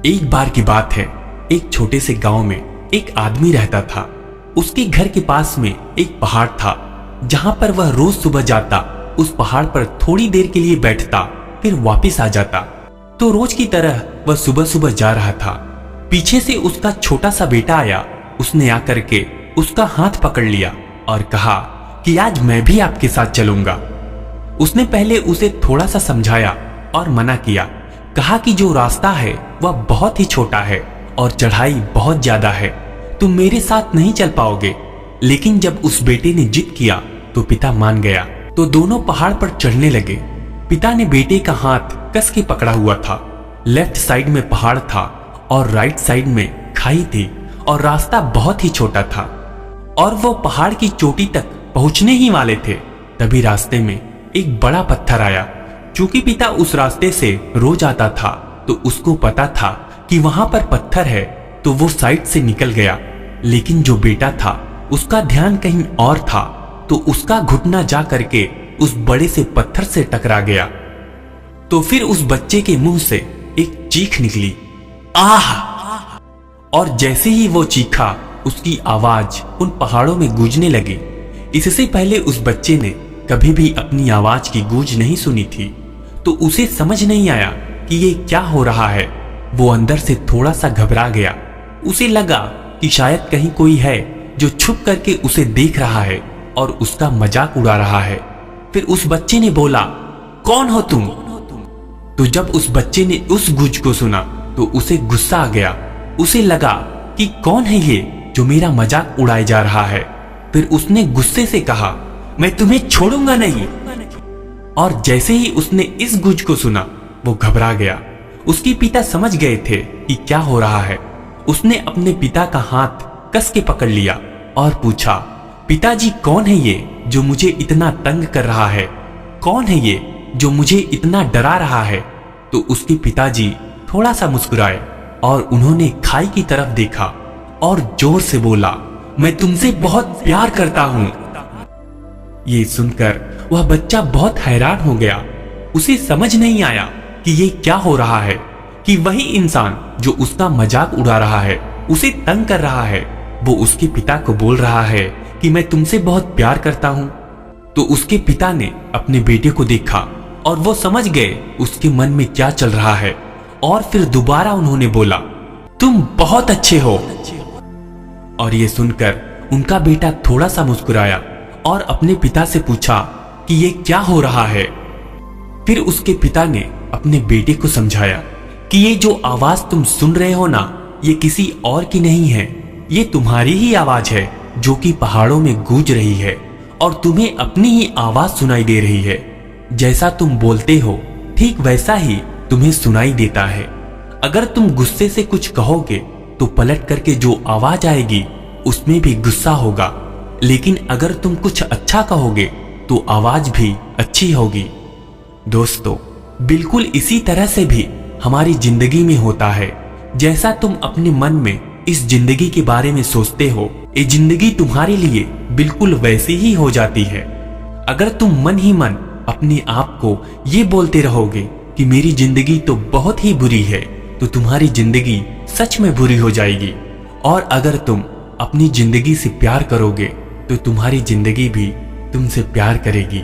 एक बार की बात है, एक छोटे से गांव में एक आदमी रहता था। उसके घर के पास में एक पहाड़ था, जहां पर वह रोज सुबह जाता, उस पहाड़ पर थोड़ी देर के लिए बैठता, फिर वापस आ जाता। तो रोज की तरह वह सुबह सुबह जा रहा था। पीछे से उसका छोटा सा बेटा आया। उसने आकर के उसका हाथ पकड़ लिया और कहा कि आज मैं भी आपके साथ चलूंगा। उसने पहले उसे थोड़ा सा समझाया और मना किया। कहा कि जो रास्ता है वह बहुत ही छोटा है और चढ़ाई बहुत ज्यादा है, तुम मेरे साथ नहीं चल पाओगे। लेकिन जब उस बेटे ने जिद किया तो पिता मान गया। तो दोनों पहाड़ पर चढ़ने लगे। पिता ने बेटे का हाथ कस के पकड़ा हुआ था। लेफ्ट साइड में पहाड़ था और राइट साइड में खाई थी और रास्ता बहुत ही छोटा था और वो पहाड़ की चोटी तक पहुंचने ही वाले थे। तभी रास्ते में एक बड़ा पत्थर आया। चूंकि पिता उस रास्ते से रोज आता था तो उसको पता था कि वहां पर पत्थर है, तो वो साइड से निकल गया। लेकिन जो बेटा था उसका ध्यान कहीं और था, तो उसका घुटना जा करके उस बड़े से पत्थर से टकरा गया। तो फिर उस बच्चे के मुंह से एक चीख निकली, आह! और जैसे ही वो चीखा, उसकी आवाज उन पहाड़ों में गूंजने लगी। इससे पहले उस बच्चे ने कभी भी अपनी आवाज की गूंज नहीं सुनी थी, तो उसे समझ नहीं आया कि ये क्या हो रहा है। वो अंदर से थोड़ा सा घबरा गया। उसे लगा कि शायद कहीं कोई है जो छुप करके उसे देख रहा है और उसका मजाक उड़ा रहा है। फिर उस बच्चे ने बोला, कौन हो तुम? तो जब उस बच्चे ने उस गूंज को सुना तो उसे गुस्सा आ गया। उसे लगा कि कौन है ये जो मेरा मजाक उड़ाए जा रहा है। फिर उसने गुस्से से कहा, मैं तुम्हें छोड़ूंगा नहीं। और जैसे ही उसने इस गूंज को सुना वो घबरा गया। उसके पिता समझ गए थे कि क्या हो रहा है। उसने अपने पिता का हाथ कस के पकड़ लिया और पूछा, पिताजी कौन है ये जो मुझे इतना तंग कर रहा है? कौन है ये जो मुझे इतना डरा रहा है? तो उसके पिताजी थोड़ा सा मुस्कुराए और उन्होंने खाई की तरफ देखा और जोर से बोला, मैं तुमसे बहुत प्यार करता हूं। ये सुनकर वह बच्चा बहुत हैरान हो गया। उसे समझ नहीं आया कि ये क्या हो रहा है, कि वही इंसान जो उसका मजाक उड़ा रहा है, उसे तंग कर रहा है, वो उसके पिता को बोल रहा है कि मैं तुमसे बहुत प्यार करता हूं। तो उसके पिता ने अपने बेटे को देखा और वो समझ गए उसके मन में क्या चल रहा है। और फिर दोबारा उन्होंने बोला, तुम बहुत अच्छे हो। और ये सुनकर उनका बेटा थोड़ा सा मुस्कुराया और अपने पिता से पूछा कि ये क्या हो रहा है। फिर उसके पिता ने अपने बेटे को समझाया कि ये जो आवाज तुम सुन रहे हो ना, ये किसी और की नहीं है, ये तुम्हारी ही आवाज है जो कि पहाड़ों में गूंज रही है और तुम्हें अपनी ही आवाज सुनाई दे रही है। जैसा तुम बोलते हो ठीक वैसा ही तुम्हें सुनाई देता है। अगर तुम गुस्से से कुछ कहोगे तो पलट करके जो आवाज आएगी उसमें भी गुस्सा होगा, लेकिन अगर तुम कुछ अच्छा कहोगे तो आवाज भी अच्छी होगी। दोस्तों, बिल्कुल इसी तरह से भी हमारी जिंदगी में होता है। जैसा तुम अपने मन में इस जिंदगी के बारे में सोचते हो, ये जिंदगी तुम्हारे लिए बिल्कुल वैसी ही हो जाती है। अगर तुम मन ही मन अपने आप को ये बोलते रहोगे कि मेरी जिंदगी तो बहुत ही बुरी है, तो तुम्हारी जिंदगी सच में बुरी हो जाएगी। और अगर तुम अपनी जिंदगी से प्यार करोगे तो तुम्हारी जिंदगी भी तुमसे प्यार करेगी।